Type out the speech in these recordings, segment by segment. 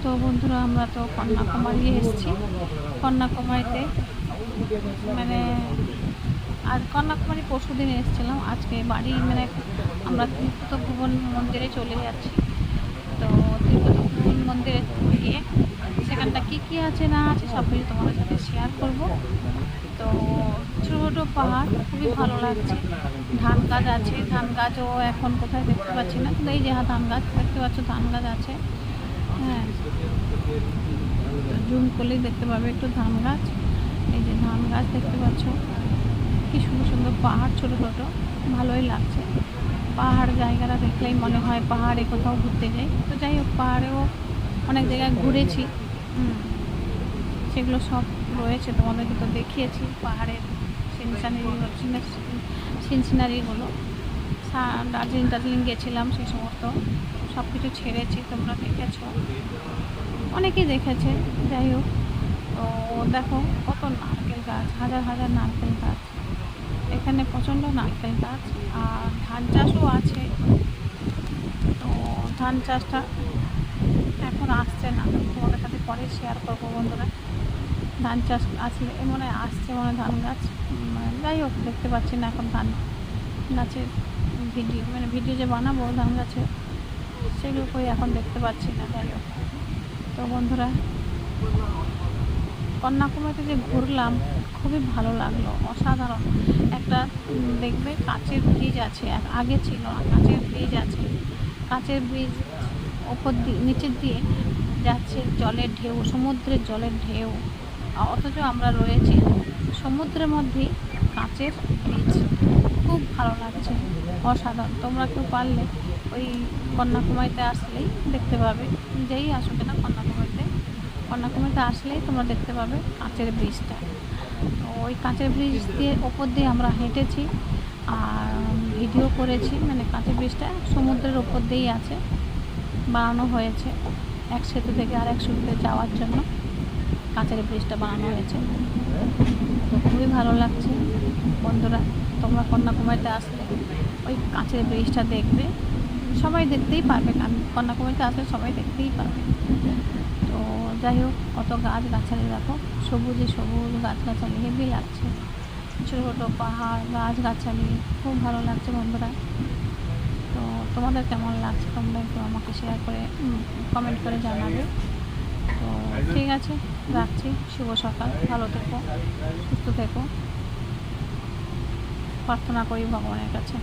তো বন্ধুরা, আমরা তো কন্যাকুমারী এসেছি। কন্যাকুমারীতে মানে আর কন্যাকুমারী পরশুদিন এসেছিলাম। আজকে বাড়ি আমরা তিরুপতি ভুবন মন্দিরে চলে যাচ্ছি। তো তিরুপতি ভুবন মন্দিরে গিয়ে সেখানটা কী আছে না আছে সব কিছু তোমাদের সাথে শেয়ার করব। তো ছোটো ছোটো পাহাড়, খুবই ভালো লাগছে। ধান গাছ আছে, ধান গাছও এখন কোথায় দেখতে পাচ্ছি না, কিন্তু এই যে ধান গাছ দেখতে পাচ্ছ, ধান গাছ আছে। হ্যাঁ, জুম করলেই দেখতে পাবে একটু ধান গাছ। এই যে ধান গাছ দেখতে পাচ্ছ, কি সুন্দর সুন্দর পাহাড়, ছোটো ছোটো, ভালোই লাগছে। পাহাড় জায়গাটা দেখলেই মনে হয় পাহাড়ে কোথাও ঘুরতে যাই। তো যাই হোক, পাহাড়েও অনেক জায়গায় ঘুরেছি, সেগুলো সব রয়েছে, তোমাদেরকে তো দেখিয়েছি পাহাড়ের সিনসিনারিগুলো। দার্জিলিং গেছিলাম, সেই সমস্ত সব কিছু ছেড়েছি, তোমরা দেখেছো, অনেকেই দেখেছে। যাই হোক, তো দেখো কত নারকেল গাছ, হাজার হাজার নারকেল গাছ, এখানে প্রচণ্ড নারকেল গাছ। আর ধান চাষও আছে। তো ধান চাষটা এখন আসছে না, তোমাদের সাথে পরে শেয়ার করবো বন্ধুরা। ধান চাষ আসলে মনে আসছে, ধান গাছ, যাই হোক দেখতে পাচ্ছি না এখন ধান গাছের ভিডিও যে বানাবো ধান গাছের, সেগুলো কই এখন দেখতে পাচ্ছি না। যাই হোক, তো বন্ধুরা, কন্যাকুমারীতে যে ঘুরলাম, খুবই ভালো লাগলো, অসাধারণ। একটা দেখবে কাচের ব্রিজ আছে, আগে ছিল না, কাচের ব্রিজ আছে। কাচের ব্রিজ ওপর দিয়ে নিচের দিয়ে যাচ্ছে জলের ঢেউ, সমুদ্রের জলের ঢেউ, অথচ আমরা রয়েছি সমুদ্রের মধ্যেই। কাচের ব্রিজ খুব ভালো লাগছে, অসাধারণ। তোমরা কেউ পারলে ওই কন্যাকুমারীতে আসলেই দেখতে পাবে, যেই আসো না কন্যাকুমারীতে আসলেই তোমরা দেখতে পাবে কাঁচের ব্রিজটা। তো ওই কাঁচের ব্রিজ দিয়ে ওপর দিয়ে আমরা হেঁটেছি আর ভিডিও করেছি। কাঁচের ব্রিজটা সমুদ্রের ওপর দিয়েই আছে, বানানো হয়েছে। এক সেতু থেকে আর এক সেতুতে যাওয়ার জন্য কাঁচের ব্রিজটা বানানো হয়েছে। তো খুবই ভালো লাগছে বন্ধুরা, তোমরা কন্যাকুমারীতে আসলে ওই কাঁচের ব্রিজটা দেখবে, সবাই দেখতেই পারবে। কন্যাকুমারীতে আসলে সবাই দেখতেই পারবে। তো যাই হোক, কত গাছগাছালি দেখো, সবুজে সবুজ গাছগাছালি, হেভি লাগছে। ছোটো ছোটো পাহাড়, গাছগাছালি, খুব ভালো লাগছে বন্ধুরা। তো তোমাদের কেমন লাগছে তোমরা একটু আমাকে শেয়ার করে কমেন্ট করে জানাবে। তো ঠিক আছে, রাখছি। শুভ সকাল, ভালো থেকো, সুস্থ থেকো, প্রার্থনা করি ভগবানের কাছে।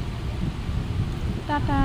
টাটা।